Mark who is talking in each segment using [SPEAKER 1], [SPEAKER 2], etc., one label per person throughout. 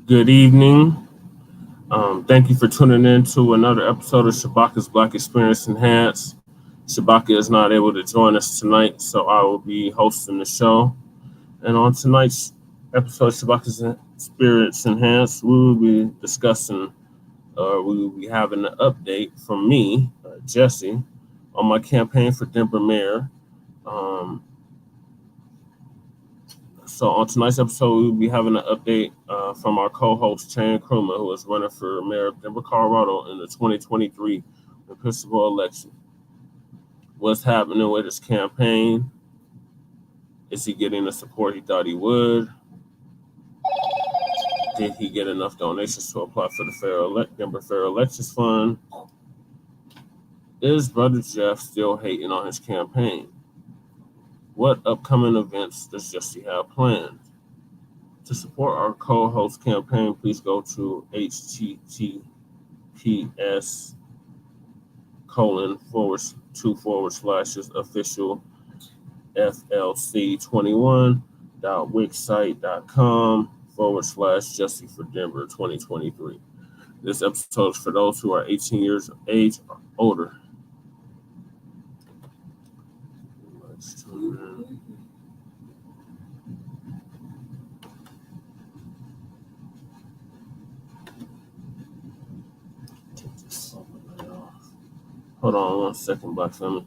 [SPEAKER 1] Good evening. Thank you for tuning in to another episode of Shabaka's Black Experience Enhanced. Shabaka is not able to join us tonight, so I will be hosting the show. And on tonight's episode of Shabaka's Experience Enhanced, we will be discussing, we will be having an update from me, Jesse, on my campaign for Denver mayor. Um, So on tonight's episode, we'll be having an update from our co-host Chan Krumah, who is running for mayor of Denver, Colorado in the 2023 municipal election. What's happening with his campaign? Is he getting the support he thought he would? Did he get enough donations to apply for the Denver Fair Elections Fund? Is Brother Jeff still hating on his campaign? What upcoming events does Jesse have planned? To support our co-host campaign, please go to https://official flc21.wixsite.com/Jesse for Denver 2023. This episode is for those who are 18 years of age or older. Let's tune in. Take this overlay off. Hold on 1 second, Black family.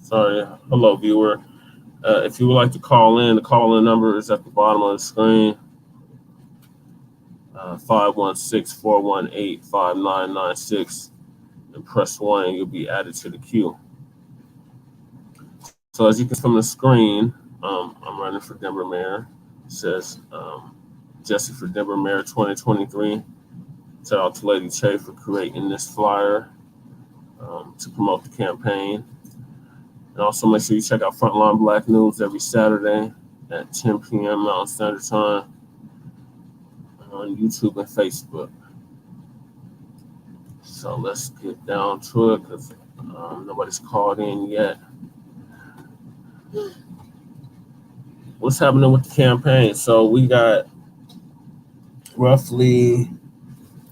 [SPEAKER 1] Sorry. Hello, viewer. If you would like to call in, the call-in number is at the bottom of the screen. 516-418-5996, and press 1 and you'll be added to the queue. So as you can see from the screen, I'm running for Denver Mayor. It says Jesse for Denver Mayor 2023. Shout out to Lady Che for creating this flyer to promote the campaign. And also make sure you check out Frontline Black News every Saturday at 10 p.m. Mountain Standard Time on YouTube and Facebook. So let's get down to it because nobody's called in yet. What's happening with the campaign? So we got roughly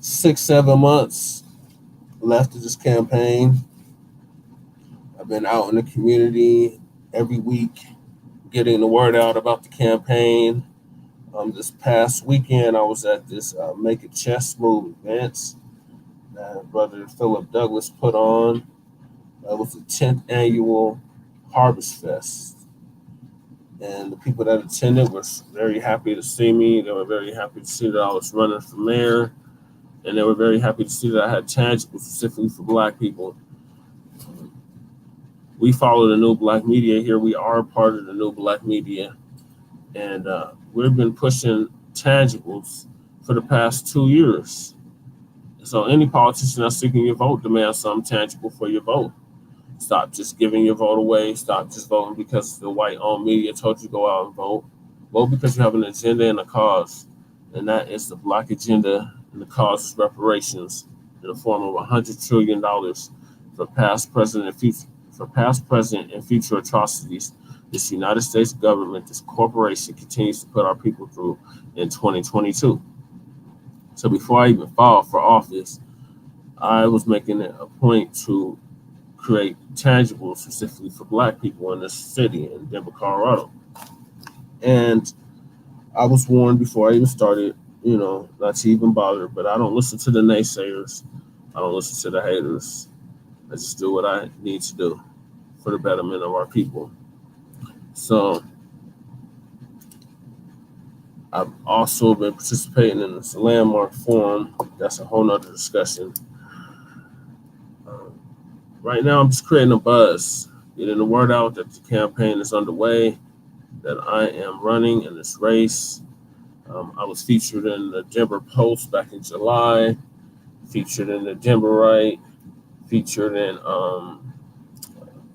[SPEAKER 1] 6-7 months left of this campaign. I've been out in the community every week getting the word out about the campaign. This past weekend, I was at this Make a Chess Move event that Brother Philip Douglas put on. It was the 10th annual Harvest Fest. And the people that attended were very happy to see me. They were very happy to see that I was running for mayor. And they were very happy to see that I had tangibles specifically for Black people. We follow the new Black media here. We are part of the new Black media. And we've been pushing tangibles for the past 2 years. So any politician that's seeking your vote demands something tangible for your vote. Stop just giving your vote away. Stop just voting because the white-owned media told you to go out and vote. Vote because you have an agenda and a cause. And that is the Black agenda, and the cause is reparations in the form of $100 trillion for past, present, and future atrocities this United States government, this corporation continues to put our people through in 2022. So before I even filed for office, I was making it a point to create tangibles specifically for Black people in this city in Denver, Colorado. And I was warned before I even started, not to even bother. But I don't listen to the naysayers. I don't listen to the haters. I just do what I need to do for the betterment of our people. So I've also been participating in this landmark forum. That's a whole nother discussion. Right now, I'm just creating a buzz, getting the word out that the campaign is underway, that I am running in this race. I was featured in the Denver Post back in July, featured in the Denverite, featured in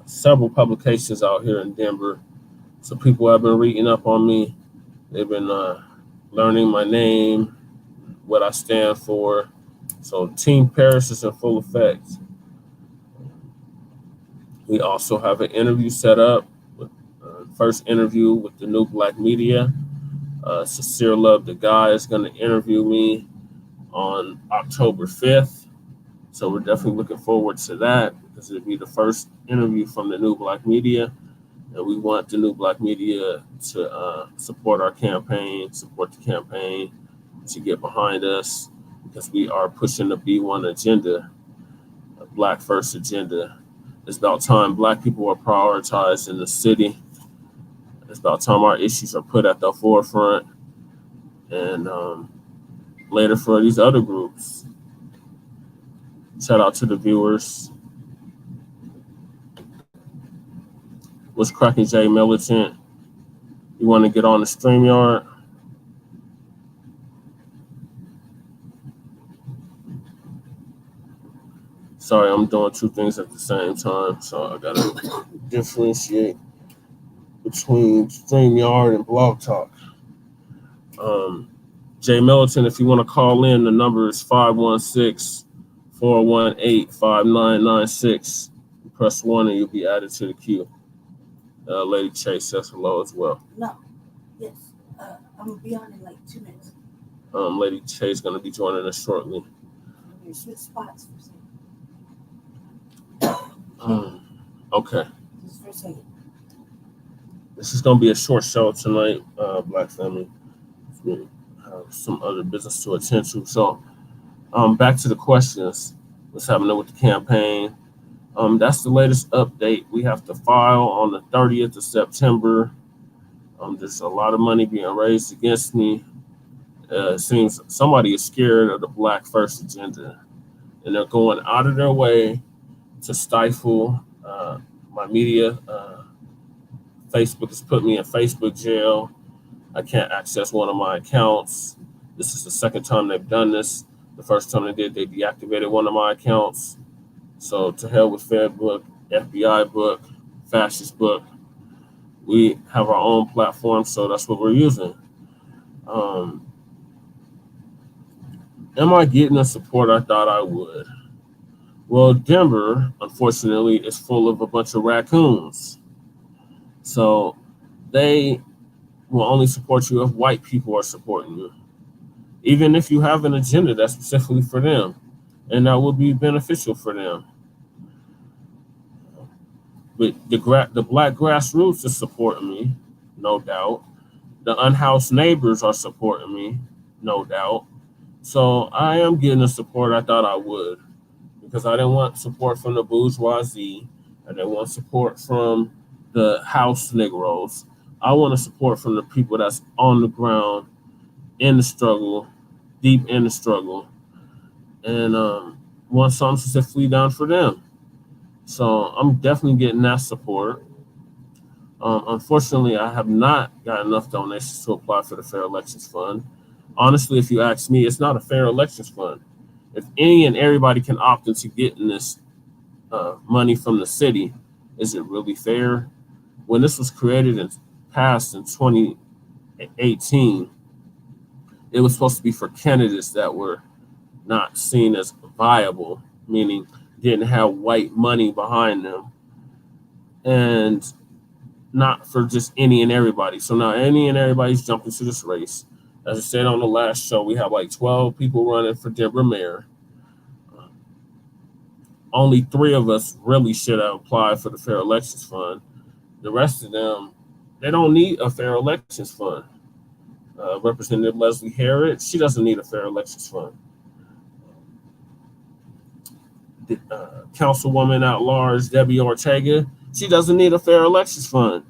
[SPEAKER 1] several publications out here in Denver. So people have been reading up on me. They've been learning my name, what I stand for. So Team Parris is in full effect. We also have an interview set up, with, first interview with the New Black Media. Sincere Love the Guy is going to interview me on October 5th. So we're definitely looking forward to that because it'll be the first interview from the New Black Media. And we want the New Black Media to support our campaign, support the campaign, to get behind us because we are pushing the B1 agenda, a Black First agenda. It's about time Black people are prioritized in the city. It's about time our issues are put at the forefront. And later for these other groups. Shout out to the viewers. What's cracking, Jay Militant? You want to get on the StreamYard? Sorry, I'm doing two things at the same time, so I gotta differentiate between StreamYard and Blog Talk. Jay Militant, if you want to call in, the number is 516-418-5996. Press 1 and you'll be added to the queue. Lady Chase says hello as well.
[SPEAKER 2] No. Yes. I'm going to be on in like 2 minutes.
[SPEAKER 1] Lady Chase is going to be joining us shortly.
[SPEAKER 2] You switch spots for a second.
[SPEAKER 1] Okay.
[SPEAKER 2] Just for a second.
[SPEAKER 1] This is going to be a short show tonight, Black family. We have some other business to attend to. So back to the questions. What's happening with the campaign? That's the latest update. We have to file on the 30th of September. There's a lot of money being raised against me. It seems somebody is scared of the Black First agenda, and they're going out of their way to stifle my media. Facebook has put me in Facebook jail. I can't access one of my accounts. This is the second time they've done this. The first time they did, they deactivated one of my accounts. So to hell with Fed book, FBI book, fascist book. We have our own platform, so that's what we're using. Am I getting the support I thought I would? Well, Denver, unfortunately, is full of a bunch of raccoons. So they will only support you if white people are supporting you. Even if you have an agenda that's specifically for them, and that will be beneficial for them. But the Black grassroots is supporting me, no doubt. The unhoused neighbors are supporting me, no doubt. So I am getting the support I thought I would, because I didn't want support from the bourgeoisie. I didn't want support from the house Negroes. I want to support from the people that's on the ground, in the struggle, deep in the struggle, and want something specifically done for them. So I'm definitely getting that support. Unfortunately, I have not got enough donations to apply for the Fair Elections Fund. Honestly, if you ask me, it's not a fair elections fund. If any and everybody can opt into getting this money from the city, is it really fair? When this was created and passed in 2018, it was supposed to be for candidates that were not seen as viable, meaning didn't have white money behind them, and not for just any and everybody. So now any and everybody's jumped into this race. As I said on the last show, we have like 12 people running for Denver mayor. Only 3 of us really should have applied for the Fair Elections Fund. The rest of them, they don't need a Fair Elections Fund. Representative Leslie Harris, she doesn't need a fair elections fund. Councilwoman at large Debbie Ortega, she doesn't need a fair elections fund.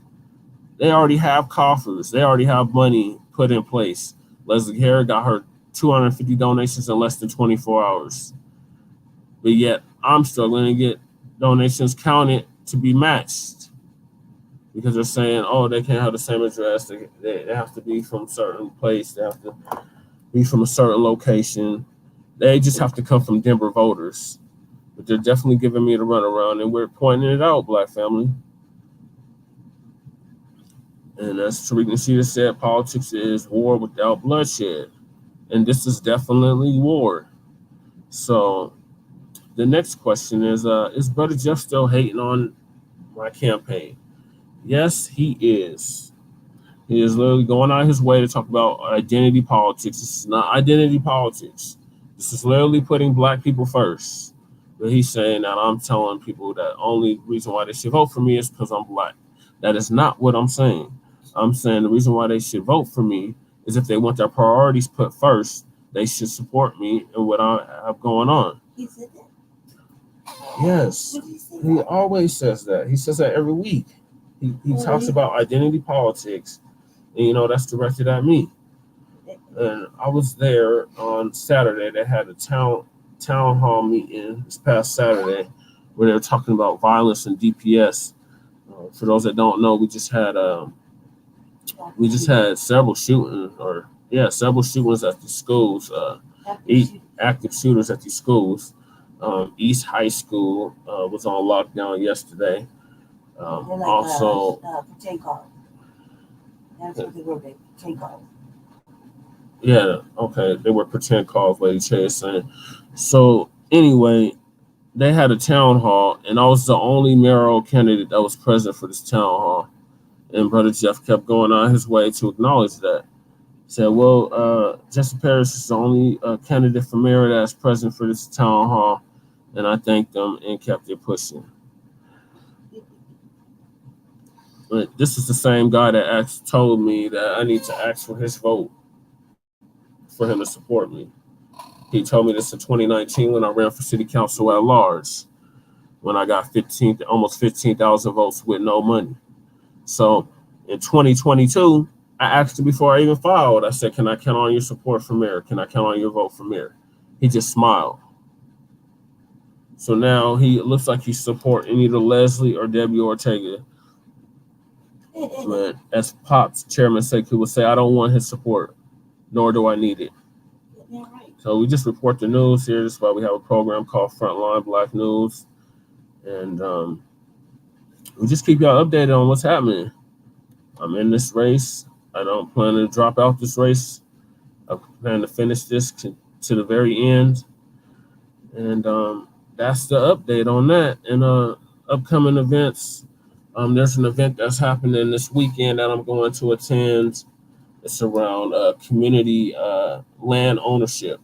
[SPEAKER 1] They already have coffers. They already have money put in place. Leslie Harris got her 250 donations in less than 24 hours. But yet I'm struggling to get donations counted to be matched because they're saying, oh, they can't have the same address. They have to be from a certain place. They have to be from a certain location. They just have to come from Denver voters. But they're definitely giving me the runaround, and we're pointing it out, Black family. And as Tariq Nasheeda said, politics is war without bloodshed. And this is definitely war. So the next question is Brother Jeff still hating on my campaign? Yes, he is. He is literally going out of his way to talk about identity politics. This is not identity politics. This is literally putting Black people first. But he's saying that I'm telling people that only reason why they should vote for me is because I'm Black. That is not what I'm saying. I'm saying the reason why they should vote for me is if they want their priorities put first, they should support me and what I have going on.
[SPEAKER 2] He said that?
[SPEAKER 1] Yes.
[SPEAKER 2] What did he say?
[SPEAKER 1] He always says that. He says that every week. He talks about identity politics, and that's directed at me. And I was there on Saturday. They had a town hall meeting this past Saturday where they were talking about violence and DPS. For those that don't know, we just had several shootings, several shootings at the schools. 8 active shooters at these schools. East High School was on lockdown yesterday. Also,
[SPEAKER 2] pretend call. That's what they were. Pretend call.
[SPEAKER 1] Yeah, okay, they were pretend calls, Lady Che is saying. So anyway, they had a town hall, and I was the only mayoral candidate that was present for this town hall. And Brother Jeff kept going on his way to acknowledge that. Said, well, Jesse Parris is the only candidate for mayor that's present for this town hall. And I thanked them and kept it pushing. But this is the same guy that told me that I need to ask for his vote for him to support me. He told me this in 2019 when I ran for city council at large, when I got almost 15,000 votes with no money. So in 2022, I asked him before I even filed. I said, can I count on your support for mayor? Can I count on your vote for mayor? He just smiled. So now it looks like he's supporting either Leslie or Debbie Ortega. But as Pop's chairman Sekou would say, I don't want his support, nor do I need it.
[SPEAKER 2] Yeah, right.
[SPEAKER 1] So we just report the news here. This is why we have a program called Frontline Black News. And we just keep y'all updated on what's happening. I'm in this race. I don't plan to drop out this race. I plan to finish this to the very end. And that's the update on that. And upcoming events, there's an event that's happening this weekend that I'm going to attend. It's around community land ownership.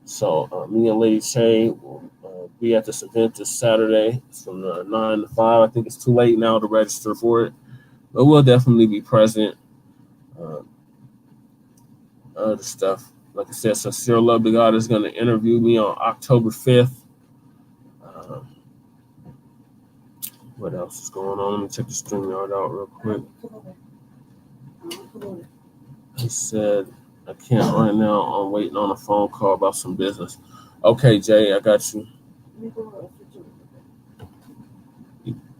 [SPEAKER 1] So me and Lady Che will be at this event this Saturday. It's from 9 to 5. I think it's too late now to register for it, but we'll definitely be present. Other stuff, like I said, Sincere Love to God is going to interview me on October 5th. What else is going on? Let me check the StreamYard out real quick. He said, I can't right now. I'm waiting on a phone call about some business. Okay, Jay, I got you.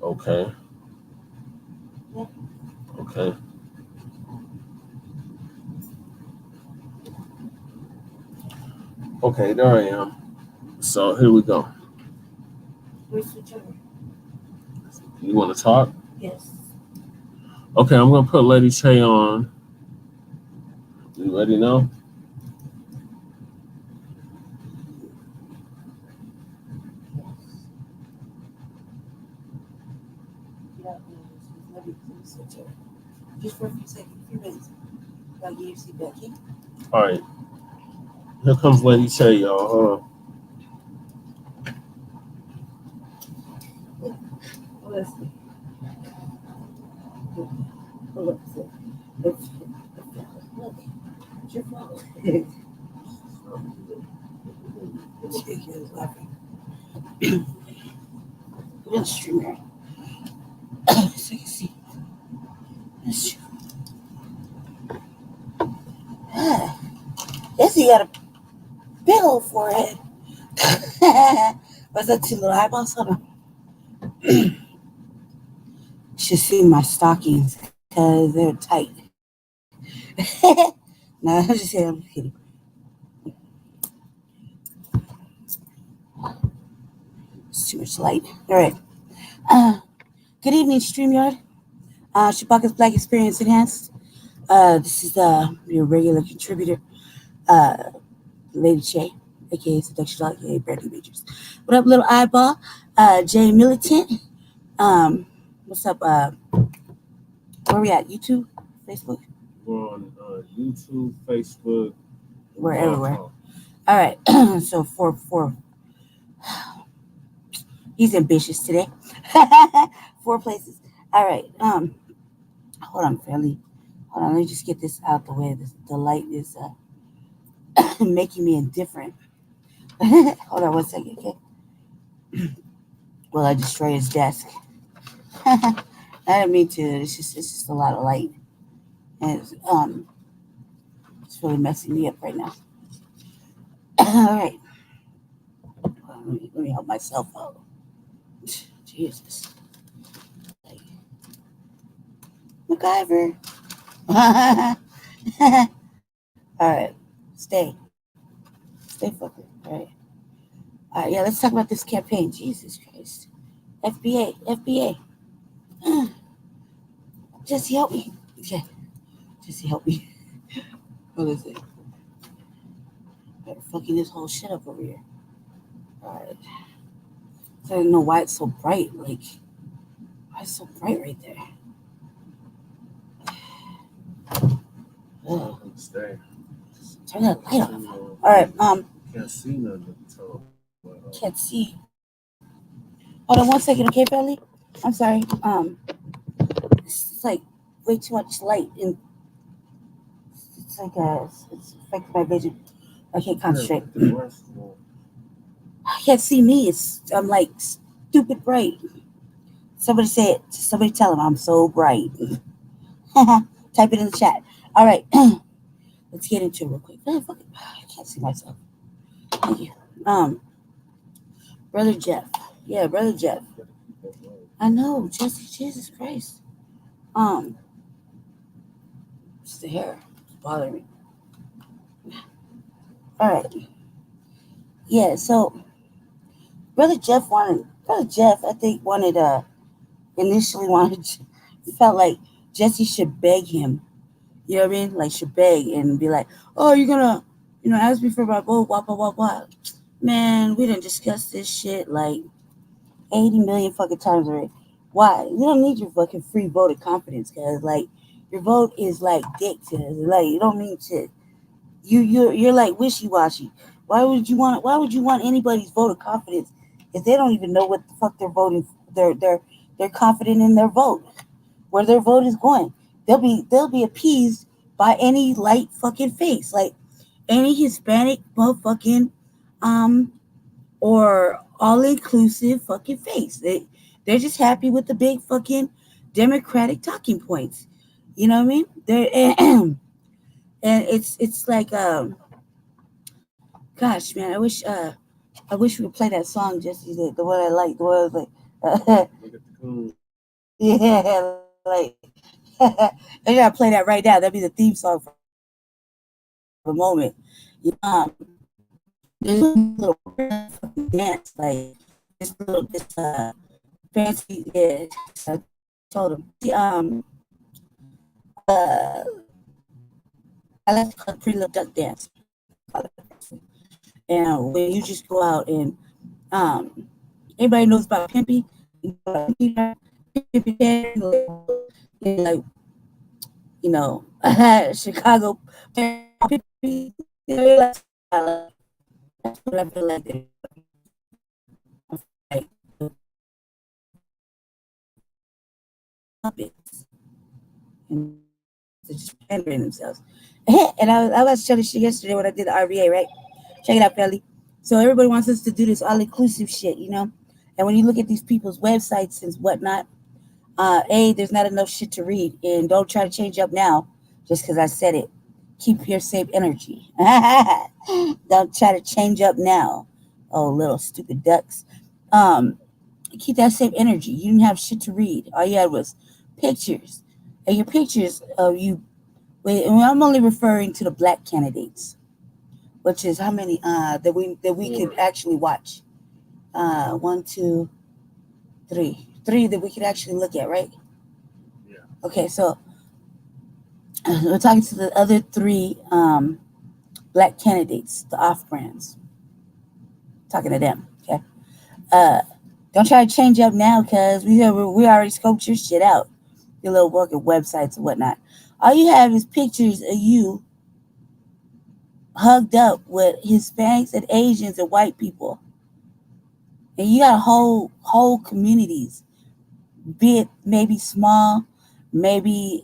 [SPEAKER 1] Okay. Okay. Okay, there I am. So here we go. You want to talk?
[SPEAKER 2] Yes.
[SPEAKER 1] Okay, I'm going to put Lady Che on. You ready now?
[SPEAKER 2] Just for a few seconds, a few minutes. I'll give you seat back here.
[SPEAKER 1] All right. Here comes Lady Che, y'all. Hold on.
[SPEAKER 2] Let's see. Hold on a second. your fault. Ridiculous laughing. Put in the streamer. So you can see. That's true. Yes, he got a big old forehead. What's that, two little eyeballs? Hold on. You should see my stockings because they're tight. No, I'm just kidding. I'm kidding. It's too much light. All right. Good evening, StreamYard. Shabaka's Black Experience Enhanced. This is your regular contributor, Lady Shay, aka Seduction Dog, aka Brandy Majors. What up, little eyeball? Jay Militant. What's up? Where we at? YouTube, Facebook.
[SPEAKER 1] We're on YouTube, Facebook.
[SPEAKER 2] We're everywhere. All right. So four. He's ambitious today. 4 places. All right. Hold on, fairly. Hold on. Let me just get this out the way. The light is making me indifferent. Hold on 1 second, okay? Well, I destroy his desk. I didn't mean to. It's just a lot of light, and it's really messing me up right now. All right. Let me help myself out. Jesus. Like, MacGyver. All right. Stay focused. All right. Yeah, let's talk about this campaign. Jesus Christ. FBA. Jesse, help me. Okay. Jesse, help me. What is it? I'm fucking this whole shit up over here. All right. So I don't know why it's so bright. Like, why it's so bright right there? Oh, turn that light off. All right.
[SPEAKER 1] Can't see nothing.
[SPEAKER 2] Can't see. Hold on 1 second, okay, Belly? I'm sorry. It's like way too much light, and it's like it's affecting my vision. I can't concentrate. I can't see me. I'm like stupid bright. Somebody say it. Somebody tell him I'm so bright. Type it in the chat. All right. Let's get into it real quick. I can't see myself. Thank you. Brother Jeff. Yeah, Brother Jeff. I know, Jesse. Jesus Christ. It's the hair. It's bothering me. All right. Yeah. So, Brother Jeff, I think, initially felt like Jesse should beg him. You know what I mean? Like, should beg and be like, oh, you're gonna, ask me for my vote, blah, blah, blah, blah. Man, we didn't discuss this shit like 80 million fucking times already. Why? You don't need your fucking free vote of confidence, cause like your vote is like dick to us. Like, you don't mean shit. You're like wishy-washy. Why would you want anybody's vote of confidence if they don't even know what the fuck they're voting? They're confident in their vote, where their vote is going. They'll be appeased by any light fucking face, like any Hispanic motherfucking or all-inclusive fucking face. They're just happy with the big fucking Democratic talking points. You know what I mean? They're and it's like gosh, man, I wish we could play that song, just the one I like, the one I was like yeah, like I gotta play that right now. That'd be the theme song for the moment. There's a little dance, like this fancy. Yeah, I told him. Uh, I like to call it Pretty Little Duck Dance. And when you just go out and everybody knows about Pimpy, like Chicago Pimpy. That's what I feel like. Like puppets and just pandering themselves. And I was showing this shit yesterday when I did the RVA, right? Check it out, Felly. So everybody wants us to do this all inclusive shit, you know? And when you look at these people's websites and whatnot, there's not enough shit to read. And don't try to change up now just because I said it. Keep your safe energy. Don't try to change up now. Oh, little stupid ducks. Um, Keep that same energy. You didn't have shit to read. All you had was pictures. And your pictures of you. Wait, and I'm only referring to the black candidates, which is how many that we could actually watch. One, two, three that we could actually look at, right?
[SPEAKER 1] Yeah.
[SPEAKER 2] Okay, so we're talking to the other three black candidates, the off brands. Talking to them. Okay. Uh, don't try to change up now, cause we already scoped your shit out. Your little fucking websites and whatnot. All you have is pictures of you hugged up with Hispanics and Asians and white people, and you got whole communities, be it maybe small, maybe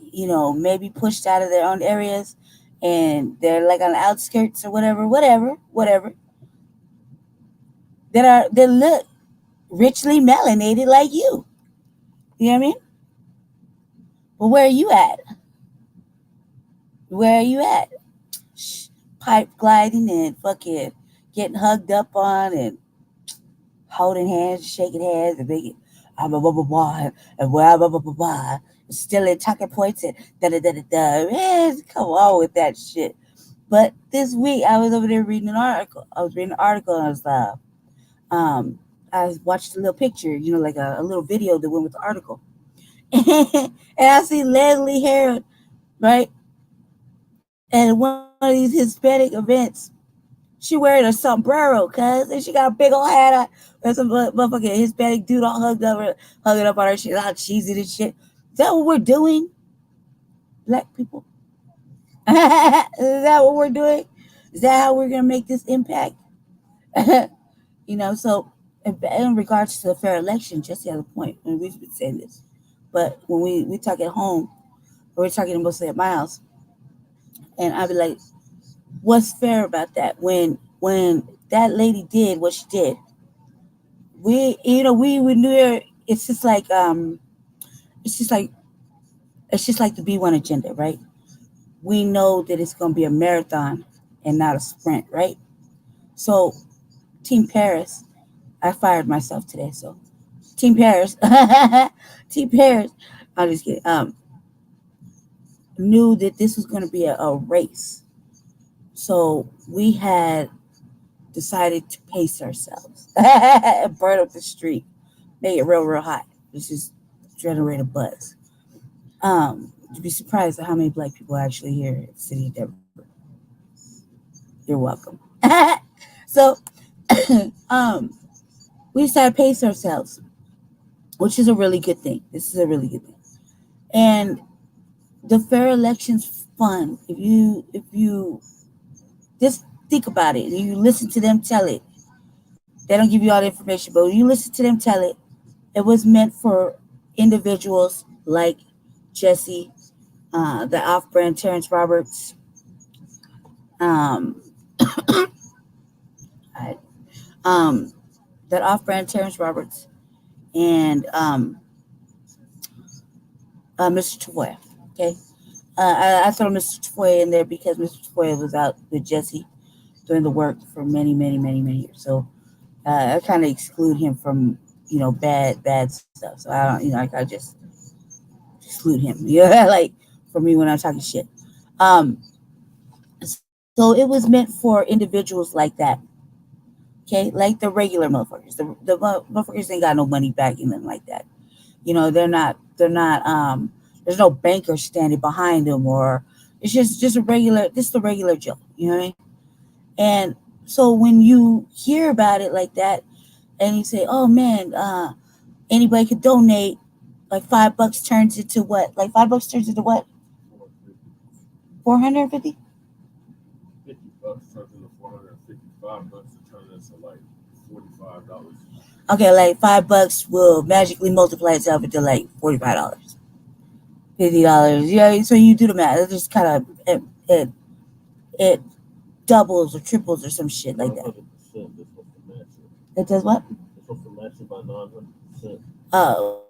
[SPEAKER 2] maybe pushed out of their own areas, and they're like on the outskirts or whatever, that look richly melanated like you. You know what I mean? But where are you at? Where are you at? Pipe gliding and fucking getting hugged up on and holding hands, shaking hands, and making blah blah blah blah and blah blah blah blah blah. Still in talking points and da da da da da. Man, come on with that shit. But this week I was over there reading an article. I was reading an article and um I watched a little picture, like a little video that went with the article. And I see Leslie Harrod, right? And one of these Hispanic events, she wearing a sombrero, cuz, and she got a big old hat on. There's some motherfucking Hispanic dude all hugging up on her shit, all cheesy and shit. Is that what we're doing, black people? Is that what we're doing? Is that how we're gonna make this impact? So in regards to a fair election, just the other point, and we've been saying this, but when we talk at home, or we're talking mostly at my house, and I'd be like, what's fair about that? When that lady did what she did, we knew her. It's just like it's just like it's just like the B1 agenda, right? We know that it's gonna be a marathon and not a sprint, right? So Team Paris, I fired myself today, so Team Paris, Team Paris, I'm just kidding. Knew that this was going to be a race, so we had decided to pace ourselves and burn up the street, make it real hot. Let's just generate a buzz. You'd be surprised at how many black people are actually here at the city of Denver. You're welcome. So, um, we decided to pace ourselves, which is a really good thing. This is a really good thing, and the fair election's fun if you just think about it and you listen to them tell it. They don't give you all the information, but when you listen to them tell it, it was meant for individuals like Jesse, the off-brand Terrence Roberts, um, I- um, that off-brand Terrence Roberts, and Mr. Tafoya. Okay, I throw Mr. Tafoya in there because Mr. Tafoya was out with Jesse doing the work for many, many, many, many years. So I kind of exclude him from bad stuff. So I don't I just exclude him. Yeah, like for me when I'm talking shit. Um, so it was meant for individuals like that. Okay, like the regular motherfuckers. The motherfuckers ain't got no money backing them like that. They're not. There's no banker standing behind them, or it's just a regular. This is the regular Joe. You know what I mean? And so when you hear about it like that, and you say, "Oh man, anybody could donate," like $5 turns into what? Like $5 turns into what? 450.
[SPEAKER 1] $50 turns into 455 bucks to turn into like $45.
[SPEAKER 2] Okay, like $5 will magically multiply itself into like $45. $50. Yeah, so you do the math. It just kind of it doubles or triples or some shit like that.
[SPEAKER 1] 900%. This was to match it.
[SPEAKER 2] It does what?
[SPEAKER 1] This was to match it by 900%.
[SPEAKER 2] Oh,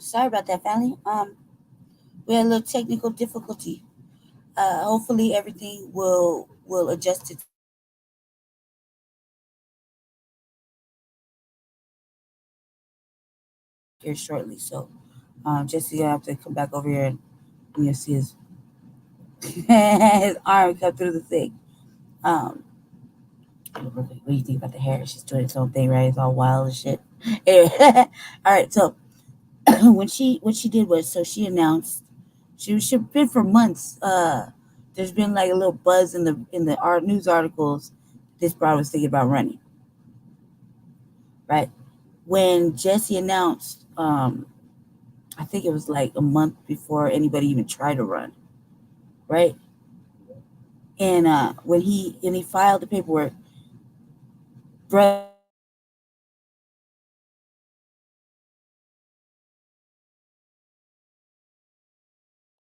[SPEAKER 2] sorry about that, family. We had a little technical difficulty. Hopefully everything will adjust itself here shortly. So, Jesse gonna have to come back over here and you'll see his his arm come through the thing. Um, what do you think about the hair? She's doing its own thing, right? It's all wild and shit. Anyway, all right. So when she what she did was so she announced she been for months. There's been like a little buzz in the art news articles. This broad was thinking about running, right? When Jesse announced, I think it was like a month before anybody even tried to run, right? And when he filed the paperwork, brother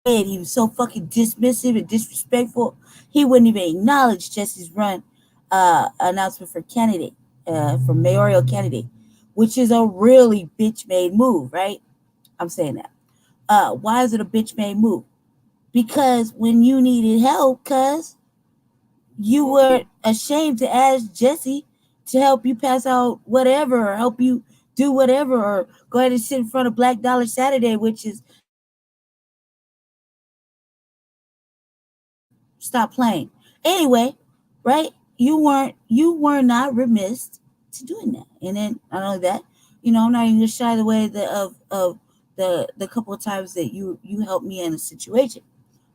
[SPEAKER 2] He was so fucking dismissive and disrespectful. He wouldn't even acknowledge Jesse's run announcement for candidate, for mayoral candidate, which is a really bitch made move, right? I'm saying that. Why is it a bitch made move? Because when you needed help, cuz you were ashamed to ask Jesse to help you pass out whatever or help you do whatever or go ahead and sit in front of Black Dollar Saturday, which is stop playing. Anyway, right? You were not remiss to doing that. And then not only that, I'm not even gonna shy away of the couple of times that you helped me in a situation,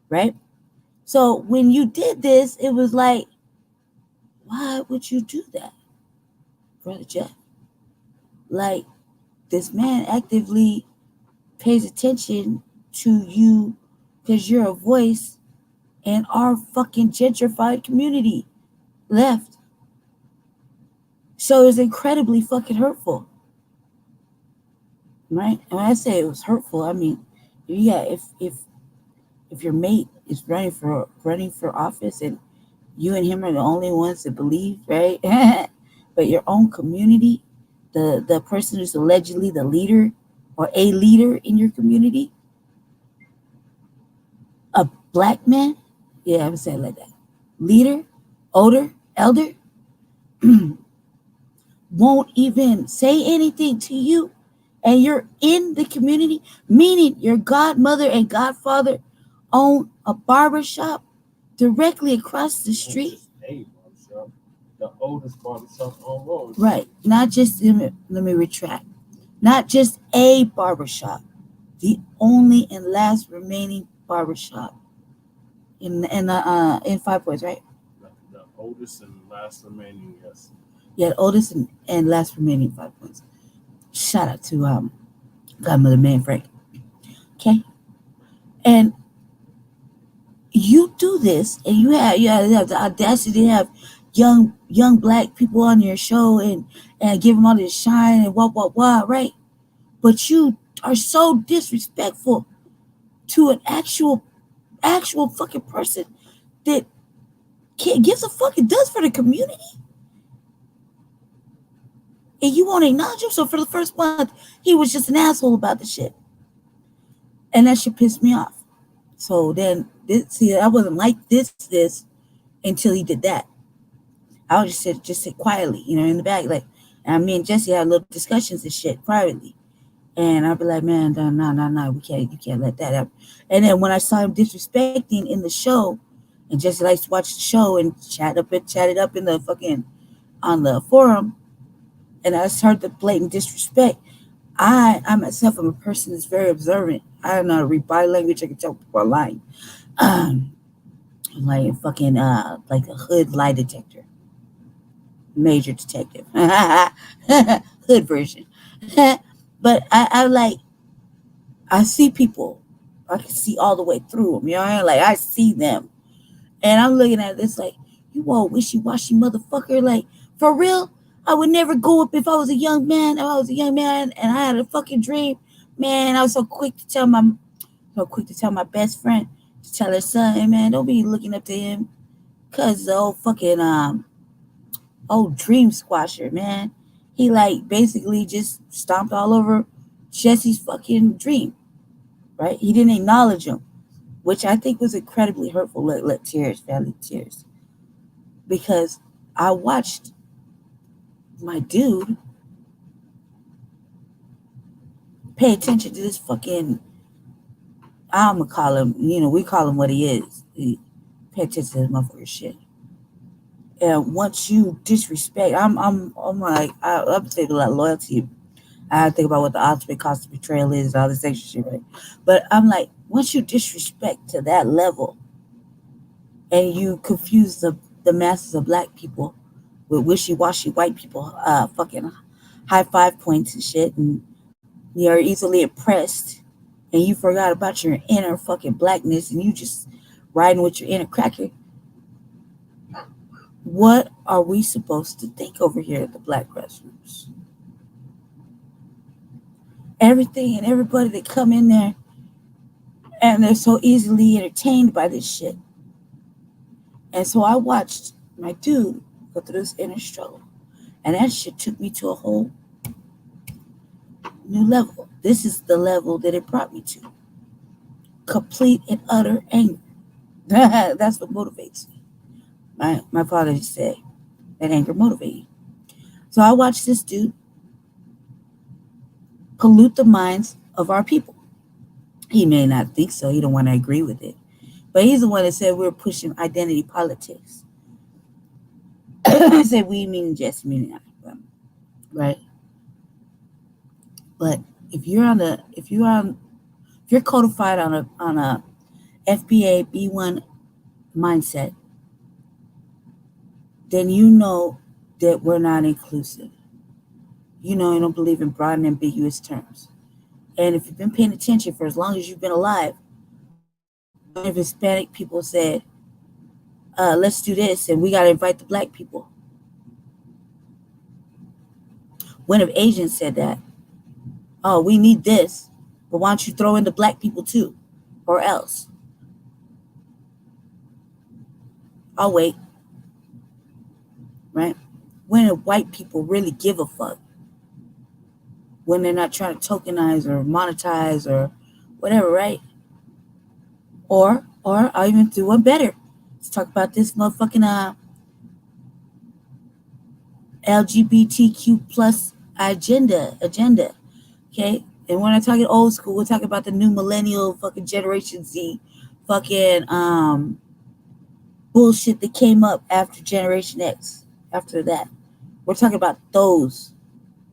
[SPEAKER 2] right? So when you did this, it was like, why would you do that, brother Jeff? Like this man actively pays attention to you because you're a voice in our fucking gentrified community left. So it's incredibly fucking hurtful, right? And when I say it was hurtful, I mean, yeah, if your mate is running for office and you and him are the only ones that believe, right? But your own community, the person who's allegedly the leader or a leader in your community, a black man, yeah, I would say it like that, leader, older, elder, won't even say anything to you, and you're in the community, meaning your godmother and godfather own a barber shop directly across the street.
[SPEAKER 1] A barbershop, the oldest barbershop on road.
[SPEAKER 2] Right. Not just, let me retract. Not just a barbershop, the only and last remaining barbershop in 5 Points, right?
[SPEAKER 1] The oldest and last remaining, yes.
[SPEAKER 2] Yeah, the oldest and last remaining 5 Points. Shout out to Godmother Man Frank. Okay. And you do this and you have the audacity to have young black people on your show and give them all this shine and what, right? But you are so disrespectful to an actual fucking person that gives a fuck and does for the community, and you won't acknowledge him. So for the first month, he was just an asshole about the shit, and that shit pissed me off. So then, I wasn't like this until he did that. I would just sit quietly, in the back, like, and me and Jesse had little discussions and shit privately, and I'd be like, man, no, you can't let that happen. And then when I saw him disrespecting in the show, and Jesse likes to watch the show and chatted up in the fucking on the forum, and I just heard the blatant disrespect. I myself am a person that's very observant. I don't know how to read body language. I can tell people are lying. Um, like fucking like a hood lie detector, major detective, hood version. But I see people. I can see all the way through them. You know what I mean? Like I see them, and I'm looking at this like, you all wishy washy motherfucker. Like for real, I would never go up if I was a young man. If I was a young man and I had a fucking dream, man, I was so quick to tell my best friend to tell her son, hey man, don't be looking up to him, cause the old fucking old dream squasher, man. He like basically just stomped all over Jesse's fucking dream, right? He didn't acknowledge him, which I think was incredibly hurtful. Look, tears, family, tears. Because I watched my dude pay attention to this fucking, I'm gonna call him, we call him what he is. He pay attention to this motherfucker shit. And once you disrespect, I'm like, I'm thinking a lot of loyalty. I think about what the ultimate cost of betrayal is, all this extra shit, right? But I'm like, once you disrespect to that level, and you confuse the masses of black people with wishy-washy white people, fucking high 5 points and shit, and you're easily impressed, and you forgot about your inner fucking blackness, and you just riding with your inner cracker. What are we supposed to think over here at the Black Grassroots? Everything and everybody that come in there And they're so easily entertained by this shit. And so I watched my dude go through this inner struggle. And that shit took me to a whole new level. This is the level that it brought me to. Complete and utter anger. That's what motivates me. My father used to say that anger motivates you. So I watched this dude pollute the minds of our people. He may not think so. He don't want to agree with it. But he's the one that said we're pushing identity politics. I said we meaning Jesse, meaning I, right? But if you're codified on a FBA B1 mindset, then you know that we're not inclusive. You know, you don't believe in broad and ambiguous terms. And if you've been paying attention for as long as you've been alive, when if Hispanic people said, let's do this and we got to invite the black people. When if Asians said that, oh, we need this, but why don't you throw in the black people too? Or else. I'll wait. Right? When if white people really give a fuck? When they're not trying to tokenize or monetize or whatever, right? Or I'll even do one better. Let's talk about this motherfucking LGBTQ plus agenda. Okay? And when I'm talking old school, we're talking about the new millennial fucking Generation Z fucking bullshit that came up after Generation X. After that. We're talking about those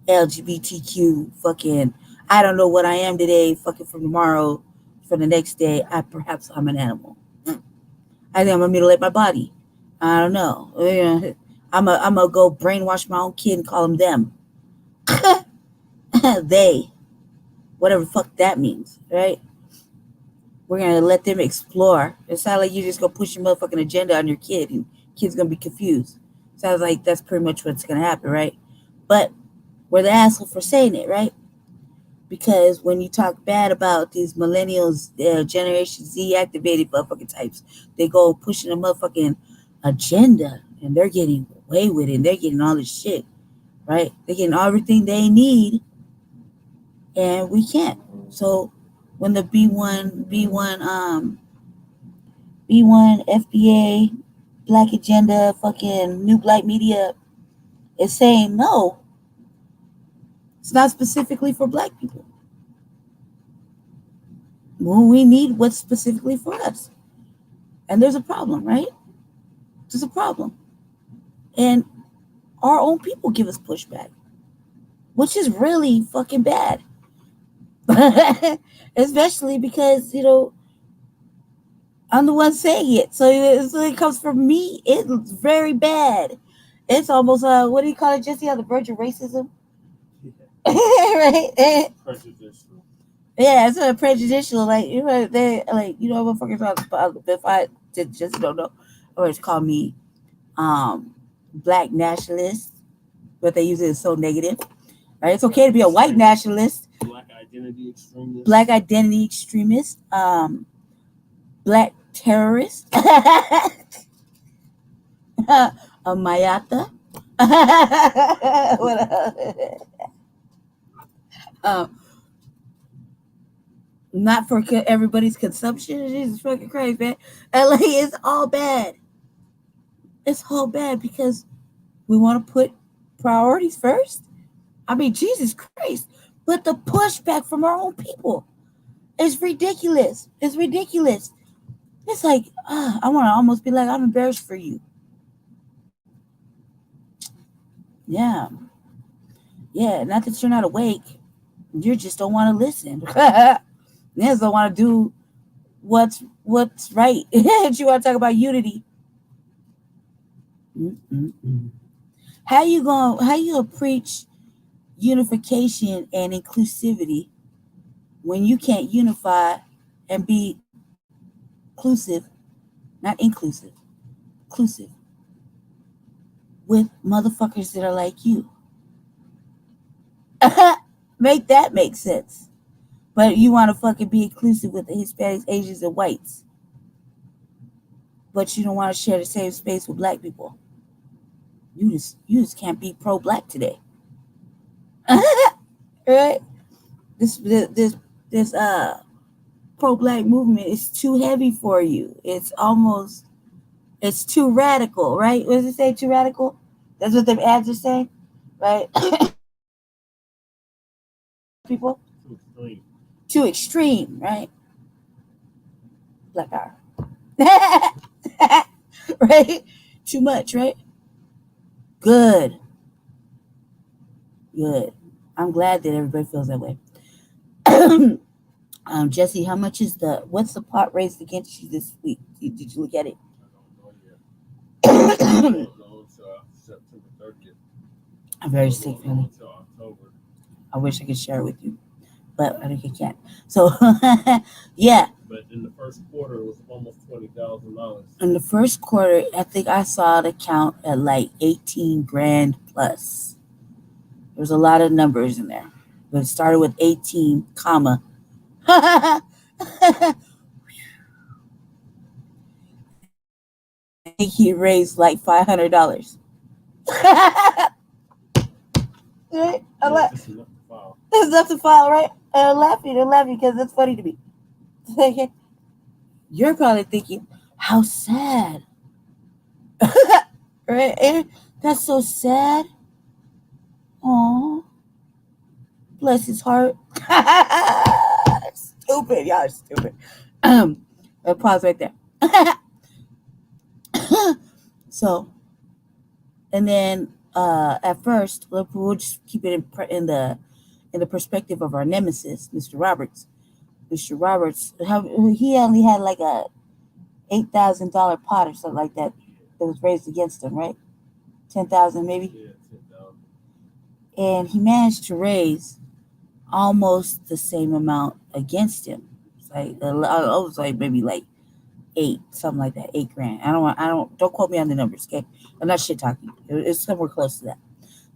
[SPEAKER 2] LGBTQ fucking, I don't know what I am today, fucking from tomorrow, for the next day, perhaps I'm an animal. I think I'm gonna mutilate my body. I don't know. I'm gonna go brainwash my own kid and call them. They, whatever the fuck that means, right? We're gonna let them explore. It's not like you just gonna push your motherfucking agenda on your kid and kid's gonna be confused. Sounds like that's pretty much what's gonna happen, right? But we're the asshole for saying it, right? Because when you talk bad about these millennials, Generation Z activated motherfucking types, they go pushing a motherfucking agenda and they're getting away with it and they're getting all this shit, right? They're getting everything they need and we can't. So when the B1 FBA Black Agenda fucking New Black Media is saying no, it's not specifically for black people. Well, we need what's specifically for us. And there's a problem, right? There's a problem. And our own people give us pushback, which is really fucking bad. Especially because, I'm the one saying it. So it comes from me. It's very bad. It's almost, what do you call it, Jesse, on the verge of racism? Right?
[SPEAKER 1] Prejudicial.
[SPEAKER 2] Yeah, it's sort of prejudicial. Like, they like, motherfuckers if I just don't know, or it's called me black nationalist, but they use it so negative. Right? It's okay to be a white nationalist.
[SPEAKER 1] Black identity extremist.
[SPEAKER 2] Black identity extremist. Black terrorist. A Mayata. What not for everybody's consumption. Jesus fucking Christ, man. LA is all bad. It's all bad because we want to put priorities first. I mean, Jesus Christ. But the pushback from our own people is ridiculous. It's ridiculous. It's like, I want to almost be like, I'm embarrassed for you. Yeah. Yeah, not that you're not awake. You just don't want to listen. You just don't want to do what's right. You want to talk about unity. How you gonna preach unification and inclusivity when you can't unify and be inclusive, not inclusive, inclusive with motherfuckers that are like you? Make that make sense. But you want to fucking be inclusive with the Hispanics, Asians, and whites. But you don't want to share the same space with black people. You just can't be pro-black today. Right? This pro-black movement is too heavy for you. It's too radical, right? What does it say? Too radical? That's what the ads are saying, right? People
[SPEAKER 1] Too extreme.
[SPEAKER 2] too extreme, right? Black power. Right? Too much, right? Good. Good. I'm glad that everybody feels that way. Jesse, what's the pot raised against you this week? Did you look at it?
[SPEAKER 1] I don't know yet. I don't know until September 30th.
[SPEAKER 2] I'm very
[SPEAKER 1] I
[SPEAKER 2] sick,
[SPEAKER 1] don't know
[SPEAKER 2] family.
[SPEAKER 1] until October.
[SPEAKER 2] I wish I could share it with you, but I think I can't. So, yeah,
[SPEAKER 1] But in the first quarter, it was almost $20,000.
[SPEAKER 2] in the first quarter, I think I saw the count at like 18 grand plus. There was a lot of numbers in there, but it started with 18, comma. I think he raised like $500. Right?
[SPEAKER 1] Yeah, just enough to file.
[SPEAKER 2] There's enough to file, right? I'm laughing because it's funny to me. You're probably thinking, how sad. Right? And that's so sad. Oh, bless his heart. Stupid. Y'all are stupid. I'll pause right there. So, and then at first, we'll just keep it in the perspective of our nemesis, Mr. Roberts. Mr. Roberts, he only had like a $8,000 pot or something like that was raised against him, right? 10,000 maybe,
[SPEAKER 1] Yeah, 10,000.
[SPEAKER 2] and he managed to raise almost the same amount against him. It's like I was like maybe like eight, something like that, 8 grand. Don't quote me on the numbers, okay? I'm not shit talking. It's somewhere close to that,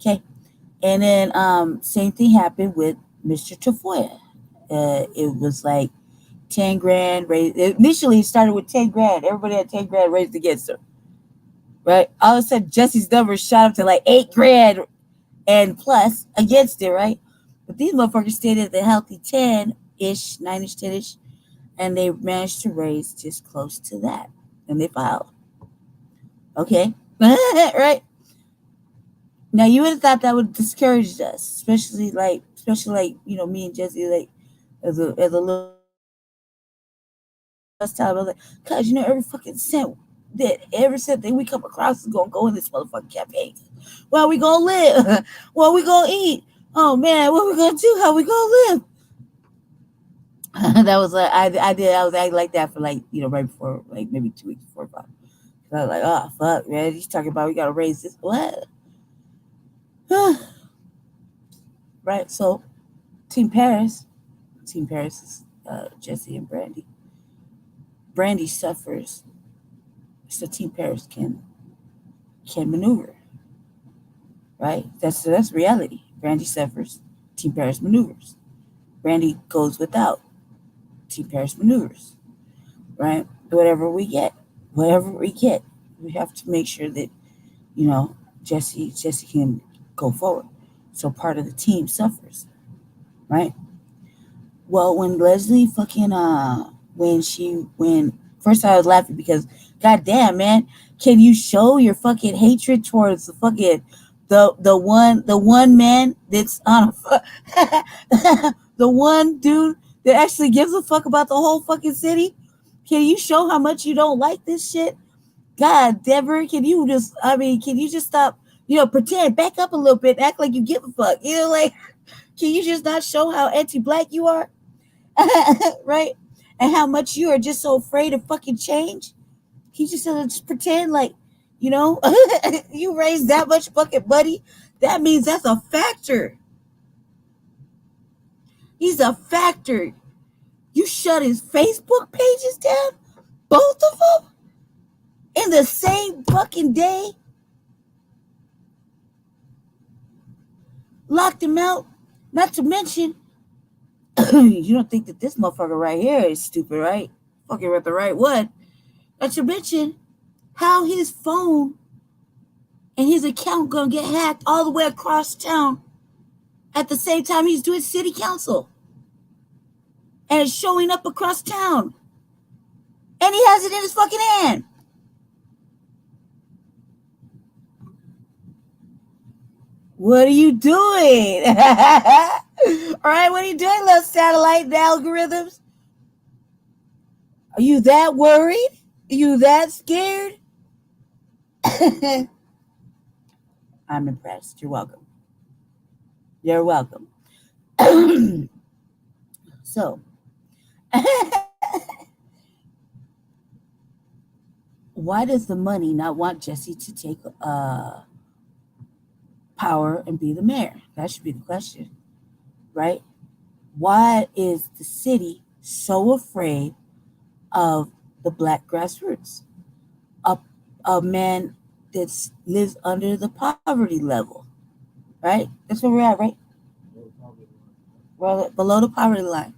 [SPEAKER 2] okay? And then same thing happened with Mr. Tafoya. It was like 10 grand raised. Initially, it started with 10 grand. Everybody had 10 grand raised against her, right? All of a sudden, Jesse's numbers shot up to like 8 grand and plus against it, right? But these motherfuckers stayed at the healthy 10-ish, 9-ish, 10-ish, and they managed to raise just close to that. And they filed. Okay? Right? Now, you would have thought that would discourage us, especially like, me and Jesse, like, as a little time, I was like, cuz, every cent that we come across is gonna go in this motherfucking campaign. Well, we gonna live? Well, we gonna eat? Oh man, what we gonna do? How we gonna live? That was like I was acting like that for like, right before, like maybe 2 weeks before. So I was like, oh fuck, man, he's talking about we gotta raise this. What? Right. So Team Parris is Jesse and Brandy. Brandy suffers, so Team Parris can maneuver. Right. That's reality. Brandy suffers. Team Parris maneuvers. Brandy goes without. Team Parris maneuvers. Right. Whatever we get, we have to make sure that Jesse can go forward. So part of the team suffers. Right. Well, when Leslie fucking when first I was laughing because goddamn, man, can you show your fucking hatred towards the one man that's on the one dude that actually gives a fuck about the whole fucking city? Can you show how much you don't like this shit? God, Deborah, can you just stop, pretend, back up a little bit, act like you give a fuck, like, can you just not show how anti-black you are? Right? And how much you are just so afraid of fucking change? He just pretend like, you raised that much fucking money. That means that's a factor. He's a factor. You shut his Facebook pages down, both of them, in the same fucking day. Locked him out. Not to mention, You don't think that this motherfucker right here is stupid, right? Fucking with the right one. Not to mention how his phone and his account gonna get hacked all the way across town at the same time he's doing city council. And it's showing up across town. And he has it in his fucking hand. What are you doing? All right, what are you doing, little satellite and algorithms? Are you that worried? Are you that scared? I'm impressed. You're welcome. You're welcome. So, why does the money not want Jesse to take power and be the mayor? That should be the question, right? Why is the city so afraid of the black grassroots? A man that lives under the poverty level, right? That's where we're at, right? We're below the poverty line,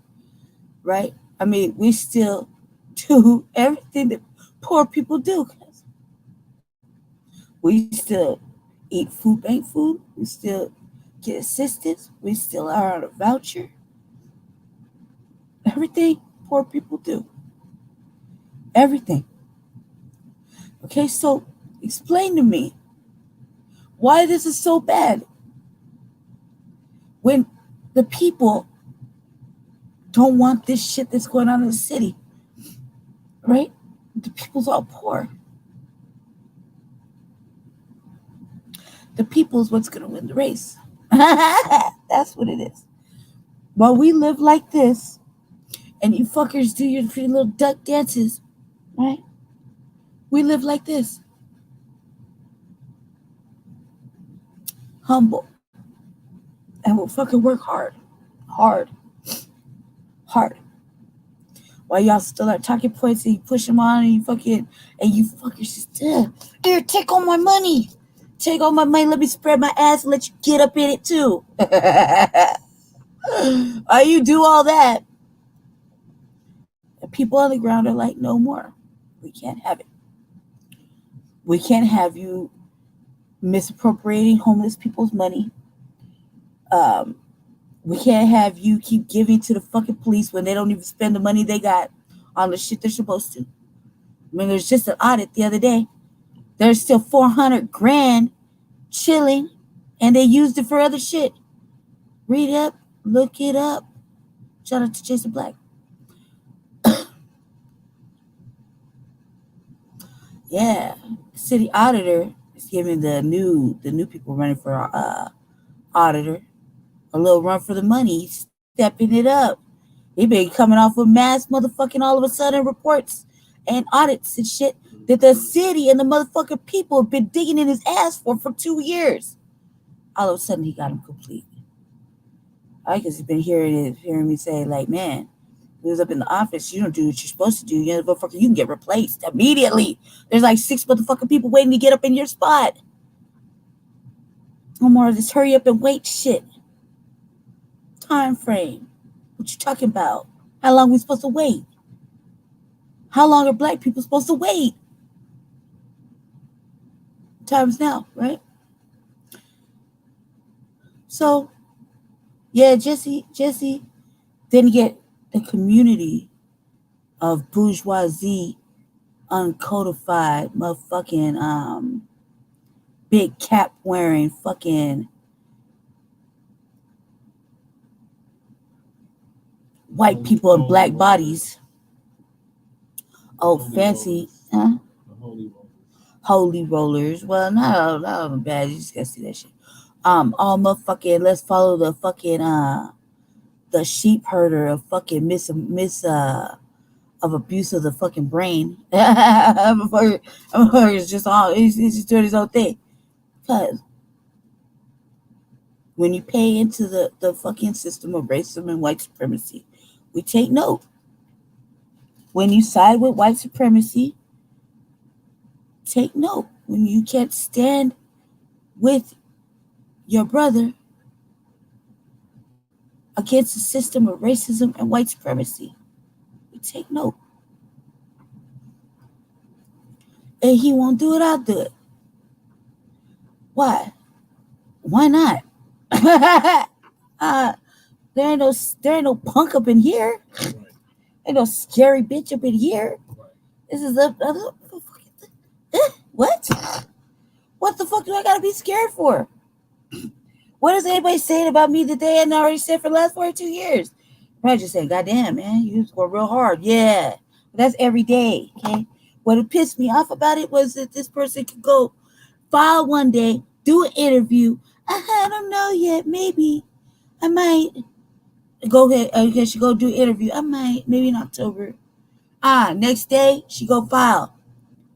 [SPEAKER 2] right? I mean, we still do everything that poor people do. We still eat food bank food. We still get assistance. We still are on a voucher. Everything poor people do. Everything. Okay, so explain to me why this is so bad when the people don't want this shit that's going on in the city, right? The people's all poor. The people's what's going to win the race. That's what it is. While we live like this, and you fuckers do your pretty little duck dances, right? We live like this. Humble. And we'll fucking work hard. Hard. Hard. While y'all still at talking points and you push them on and you fuckers just, here, take all my money. Take all my money, let me spread my ass and let you get up in it too. While you do all that, the people on the ground are like, no more. We can't have it. We can't have you misappropriating homeless people's money. We can't have you keep giving to the fucking police when they don't even spend the money they got on the shit they're supposed to. I mean, there's just an audit the other day. There's still 400 grand chilling, and they used it for other shit. Read up, look it up. Shout out to Jason Black. Yeah, city auditor is giving the new people running for auditor a little run for the money. He's stepping it up. He been coming off with mass motherfucking all of a sudden reports and audits and shit that the city and the motherfucking people have been digging in his ass for 2 years. All of a sudden he got him complete. I guess he's been hearing me say, like, man, he was up in the office. You don't do what you're supposed to do. You motherfucker, you can get replaced immediately. There's like 6 motherfucking people waiting to get up in your spot. No more of this hurry up and wait shit. Time frame. What you talking about? How long are we supposed to wait? How long are black people supposed to wait? Time's now, right? So, yeah, Jesse didn't get the community of bourgeoisie, uncodified, motherfucking big cap wearing fucking white people in black bodies. Oh, fancy, huh? Holy rollers. Well, not all of them bad. You just gotta see that shit. All motherfucking. Let's follow the fucking the sheep herder of fucking miss of abuse of the fucking brain. It's just all. He's just doing his own thing. Because when you pay into the fucking system of racism and white supremacy, we take note. When you side with white supremacy, take note. When you can't stand with your brother against a system of racism and white supremacy. We take note. And he won't do it, I'll do it. Why? Why not? uh, there ain't no punk up in here.
[SPEAKER 1] Right.
[SPEAKER 2] Ain't no scary bitch up in here.
[SPEAKER 1] Right.
[SPEAKER 2] This is what? What the fuck do I gotta be scared for? What is anybody saying about me that they hadn't already said for the last 42 years? Probably just saying, goddamn, man, you score real hard. Yeah. That's every day. Okay. What pissed me off about it was that this person could go file one day, do an interview. I don't know yet. Maybe I might go ahead. Okay, she go do an interview. I might, maybe in October. Next day she go file.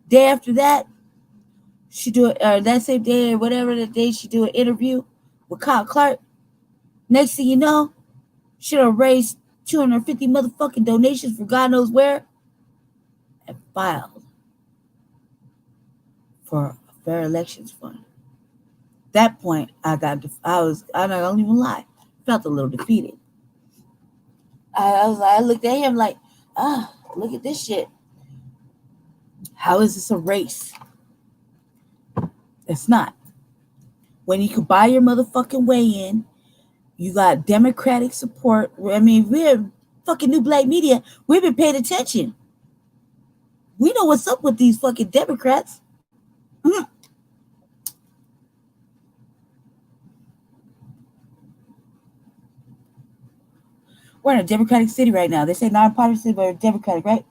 [SPEAKER 2] Day after that, she do it. That same day or whatever the day she do an interview with Kyle Clark. Next thing you know, she done raised 250 motherfucking donations for God knows where, and filed for a fair elections fund. That point, I'm not gonna even lie, felt a little defeated. I looked at him like, look at this shit. How is this a race? It's not. When you could buy your motherfucking way in, you got Democratic support. I mean, we're fucking New Black Media. We've been paying attention. We know what's up with these fucking Democrats. We're in a Democratic city right now. They say nonpartisan, but Democratic, right?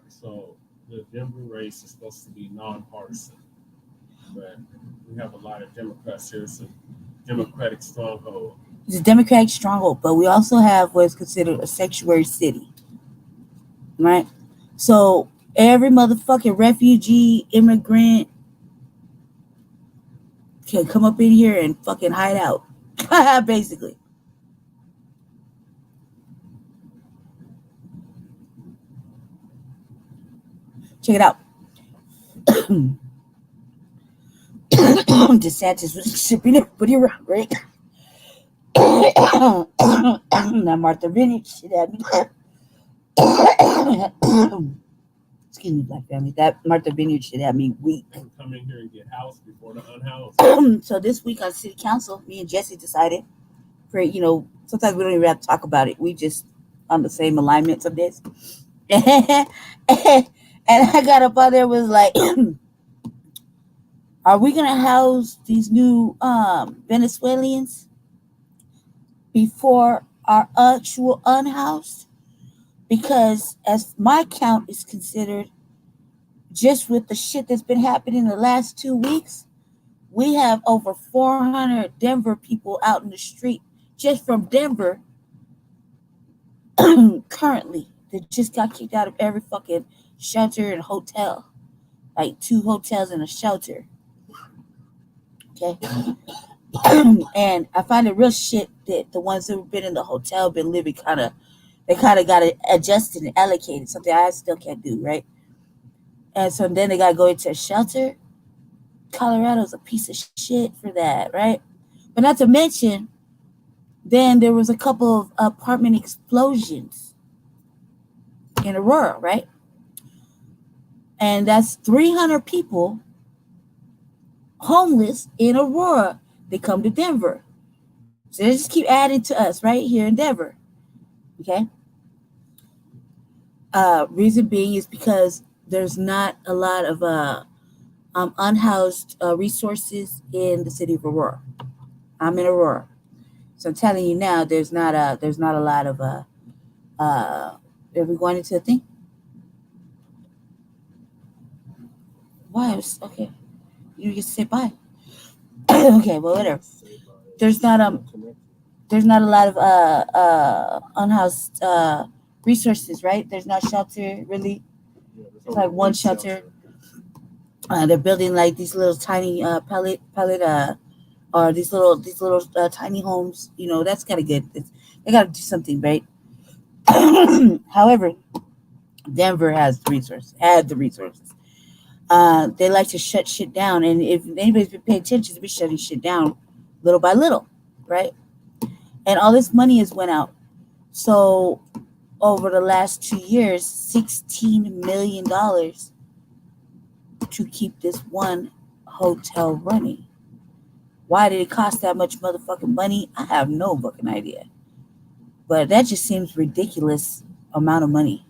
[SPEAKER 1] So the Denver race is supposed to be nonpartisan, but we have a lot of Democrats here. It's a Democratic stronghold.
[SPEAKER 2] It's a Democratic stronghold, but we also have what's considered a sanctuary city, right? So every motherfucking refugee, immigrant can come up in here and fucking hide out, basically. Check it out. DeSantis was shipping everybody around, right? Now Martha Vineyard shit at me. Excuse me, Black family. That Martha Vineyard shit had me weak.
[SPEAKER 1] Come in here and get housed before the unhoused.
[SPEAKER 2] So this week on City Council, me and Jesse decided for, sometimes we don't even have to talk about it. We just on the same alignment some days. And I got up on there was like, are we gonna house these new Venezuelans before our actual unhoused? Because as my count is considered, just with the shit that's been happening in the last 2 weeks, we have over 400 Denver people out in the street just from Denver currently that just got kicked out of every fucking shelter and hotel, like 2 hotels and a shelter. Okay. And I find it real shit that the ones that have been in the hotel been living they kind of got it adjusted and allocated, something I still can't do, right? And so then they got to go into a shelter. Colorado's a piece of shit for that, right? But not to mention, then there was a couple of apartment explosions in Aurora, right? And that's 300 people homeless in Aurora. They come to Denver. So they just keep adding to us right here in Denver. Okay? Reason being is because there's not a lot of unhoused resources in the city of Aurora. I'm in Aurora. So I'm telling you now, there's not a lot of are we going into a thing? Why? Okay. You just say bye. Okay, well, whatever. There's not a lot of unhoused resources, right? There's not shelter really. It's like one shelter. They're building like these little tiny pellet or these little tiny homes. That's kind of good. They got to do something, right? However, Denver has the resources. They like to shut shit down, and if anybody's been paying attention, they've been shutting shit down little by little, right? and all this money has went out. So over the last 2 years, $16 million to keep this one hotel running. Why did it cost that much motherfucking money? I have no fucking idea. But that just seems ridiculous amount of money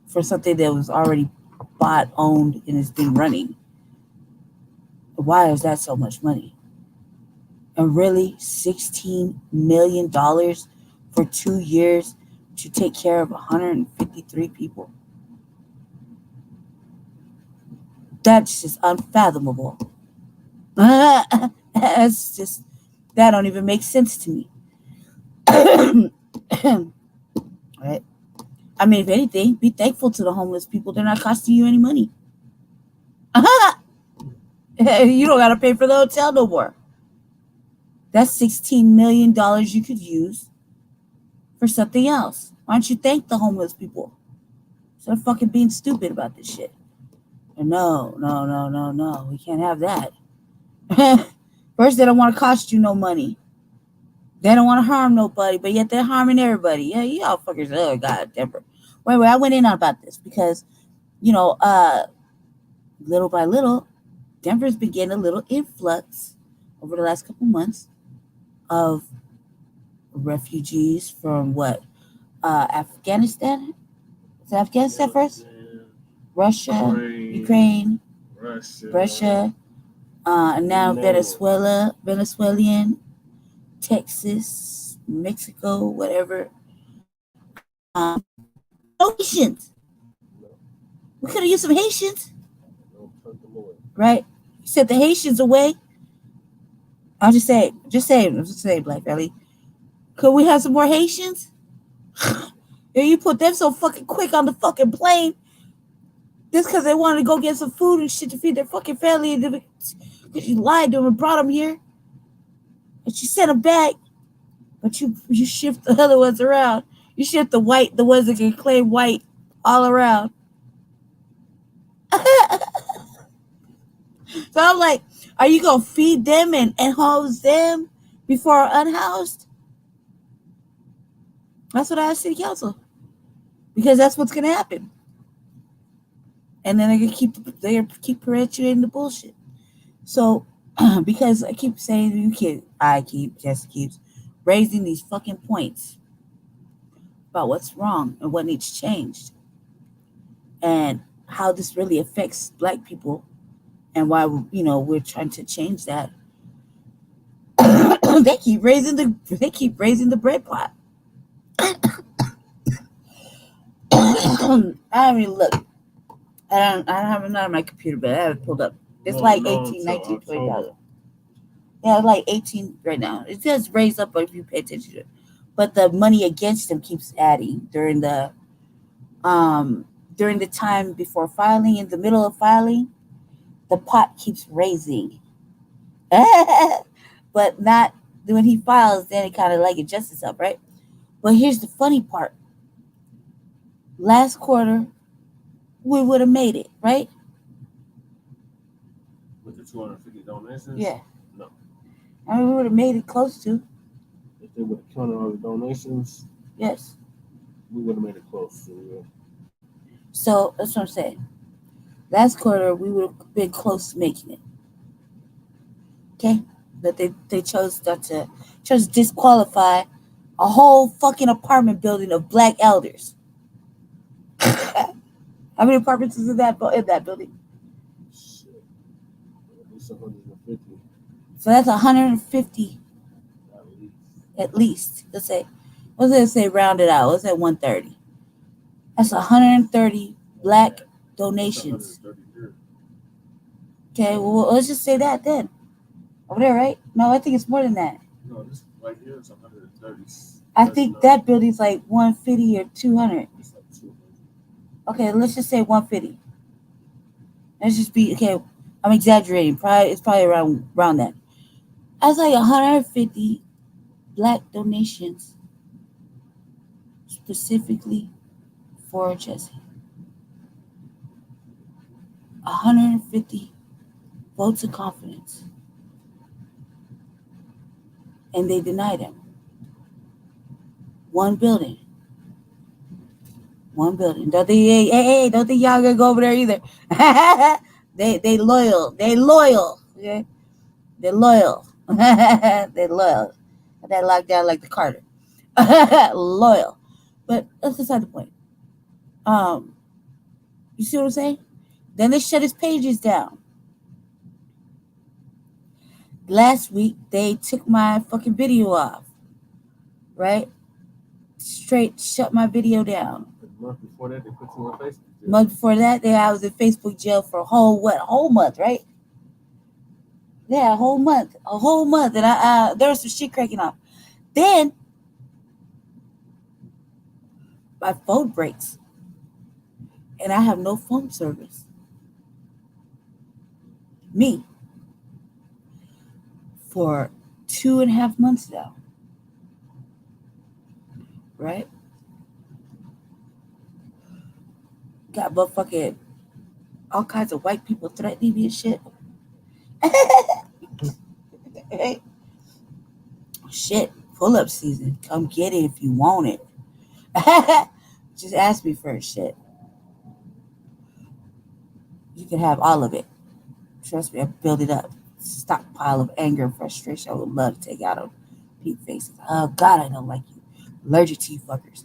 [SPEAKER 2] for something that was already bought, owned, and has been running. Why is that so much money? And really, $16 million for 2 years to take care of 153 people? That's just unfathomable. That's just, that don't even make sense to me. Right? I mean, if anything, be thankful to the homeless people. They're not costing you any money. You don't got to pay for the hotel no more. That's $16 million you could use for something else. Why don't you thank the homeless people? Instead of fucking being stupid about this shit. And no. We can't have that. First, they don't want to cost you no money. They don't want to harm nobody, but yet they're harming everybody. Yeah, you all fuckers. Oh, God, Denver. Wait, I went in on about this because, little by little, Denver's been getting a little influx over the last couple months of refugees from what? Afghanistan? Is it Afghanistan first? Russia, Ukraine, Russia, and now Venezuelan, Texas, Mexico, whatever. Haitians. We could have used some Haitians. Right? You sent the Haitians away. I'm just saying, Black Valley. Could we have some more Haitians? You put them so fucking quick on the fucking plane just because they wanted to go get some food and shit to feed their fucking family, and because you lied to them and brought them here, and you sent them back, but you shift the other ones around. You shift the ones that can claim white, all around. So I'm like, are you gonna feed them and house them before unhoused? That's what I asked City Council, because that's what's gonna happen. And then they're gonna keep perpetuating the bullshit. So because I keep saying Jesse keeps raising these fucking points about what's wrong and what needs changed and how this really affects Black people and why we're trying to change that. They keep raising the bread pot. I mean, look, I don't have it on my computer, but I have it pulled up. It's like 18, 19, 20,000. Yeah, it's like 18 right now. It does raise up if you pay attention to it. But the money against them keeps adding during the time before filing, in the middle of filing, the pot keeps raising. But not when he files, then it kind of like adjusts itself, right? But here's the funny part. Last quarter, we would have made it, right?
[SPEAKER 1] With the 250 donations?
[SPEAKER 2] Yeah.
[SPEAKER 1] No.
[SPEAKER 2] I mean, we would have made it close to.
[SPEAKER 1] If they would have counted all the donations?
[SPEAKER 2] Yes.
[SPEAKER 1] We would have made it close to, yeah.
[SPEAKER 2] So that's what I'm saying. Last quarter, we would have been close to making it. Okay? But they chose to disqualify a whole fucking apartment building of Black elders. How many apartments is in that building?
[SPEAKER 1] Shit. At least 150.
[SPEAKER 2] So that's 150 at least. Let's say round it out. Let's say 130. That's 130 Black donations. Okay, well, let's just say that then. Over there, right? No, I think it's more than that.
[SPEAKER 1] No, this right here is 130.
[SPEAKER 2] I think that building's like 150 or 200.
[SPEAKER 1] It's like 200.
[SPEAKER 2] Okay, let's just say 150. Let's just be, okay, I'm exaggerating. It's probably around that. That's like 150 Black donations specifically for Jesse. 150 votes of confidence. And they denied him. One building. One building. Don't think hey, don't think y'all gonna go over there either. They loyal. They loyal. Okay? They're loyal. They're loyal. They locked down like the Carter. Loyal. But that's beside the point. Um, you see what I'm saying? Then they shut his pages down. Last week they took my fucking video off. Right? Straight shut my video down.
[SPEAKER 1] The month before that, they put you on Facebook.
[SPEAKER 2] Month before that, I was in Facebook jail for a whole month, right? Yeah, a whole month, and there was some shit cracking off. Then my phone breaks, and I have no phone service. Me for 2.5 months now, right? Got motherfucking all kinds of white people threatening me and shit. Hey, shit, pull up season. Come get it if you want it. Just ask me first, shit. You can have all of it. Trust me, I build it up. Stockpile of anger and frustration I would love to take out on people's faces. Oh God, I don't like you. Allergic to you fuckers.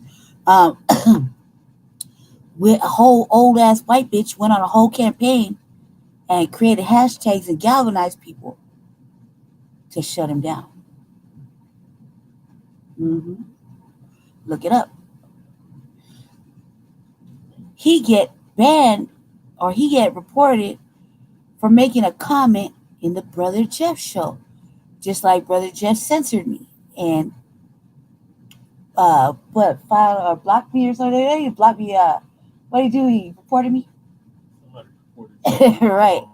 [SPEAKER 2] With a whole old ass white bitch went on a whole campaign and created hashtags and galvanized people to shut him down. Mm-hmm. Look it up. He get banned or he get reported for making a comment in the Brother Jeff show, just like Brother Jeff censored me and filed or blocked me or something. He blocked me. What did he do? He reported me.
[SPEAKER 1] Somebody reported you.
[SPEAKER 2] Right.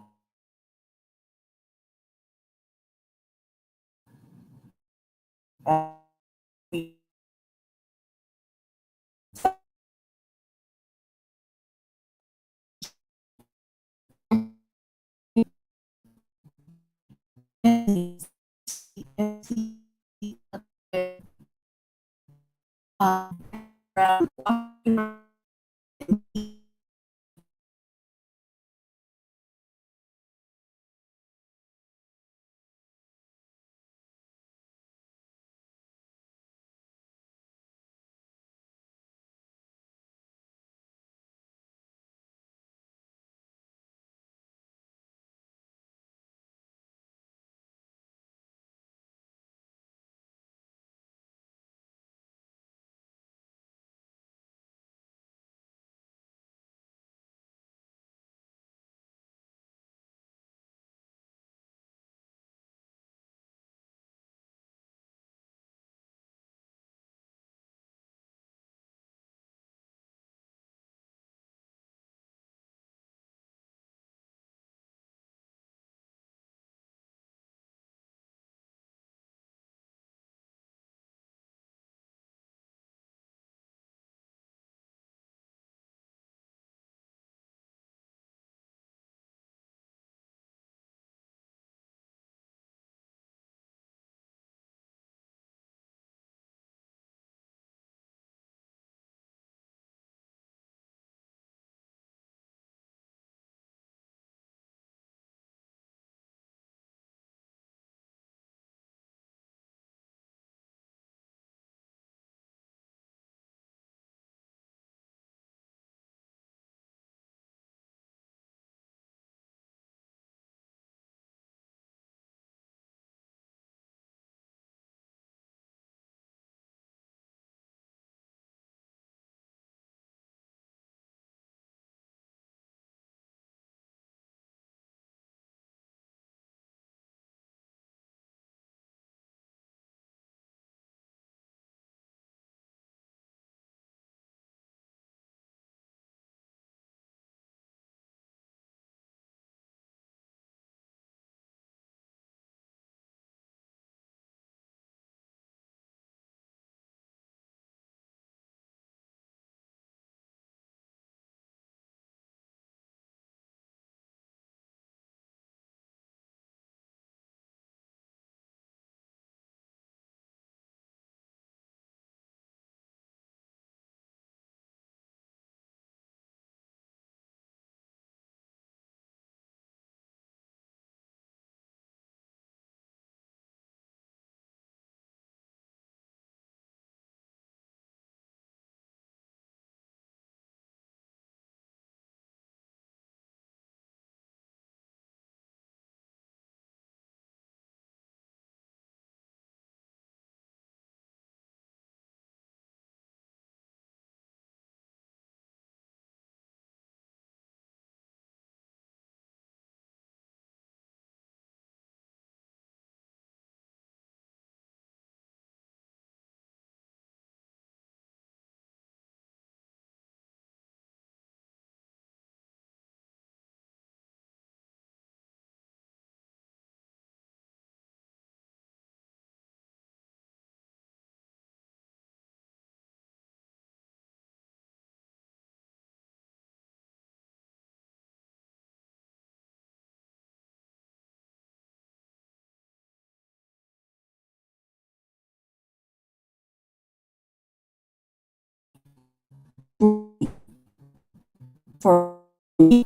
[SPEAKER 2] for me,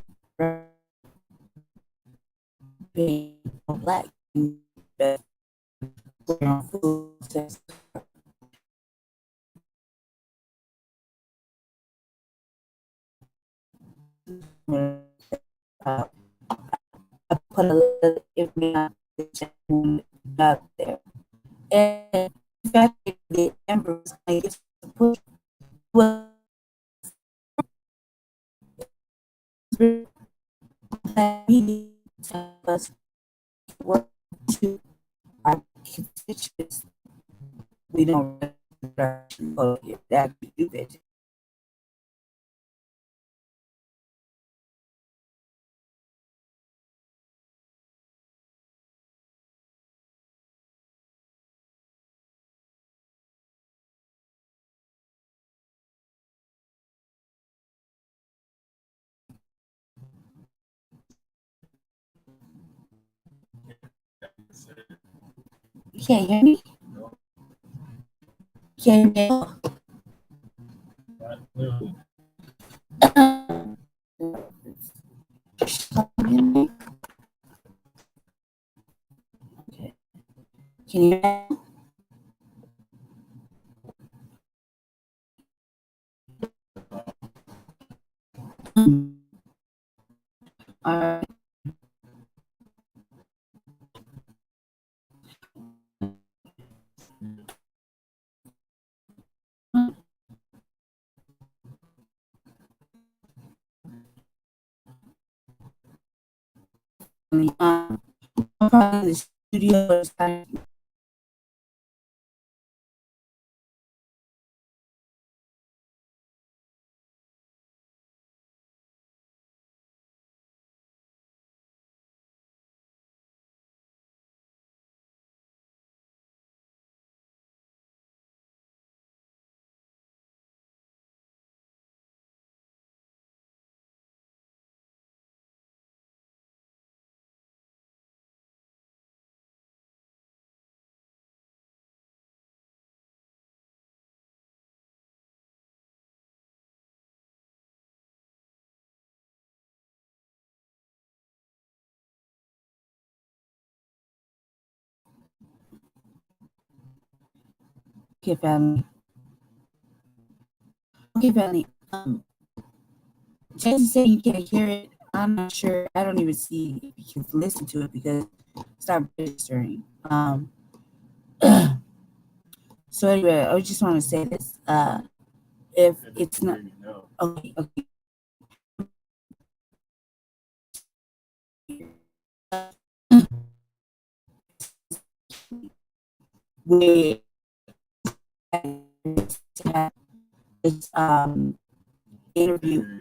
[SPEAKER 2] being black, food, uh, I put a lot of information out there. And the fact that the members I get to push was really help us work to our constituents. We don't that do that. You can't hear me? You can't hear me? Okay. Can you hear me? All right. Probably the studio is kind of okay, family. Okay, family. Jesse said you can't hear it. I'm not sure. I don't even see if you can listen to it because it's not registering. So anyway, I just want to say this. If it's not okay, okay. We this interview.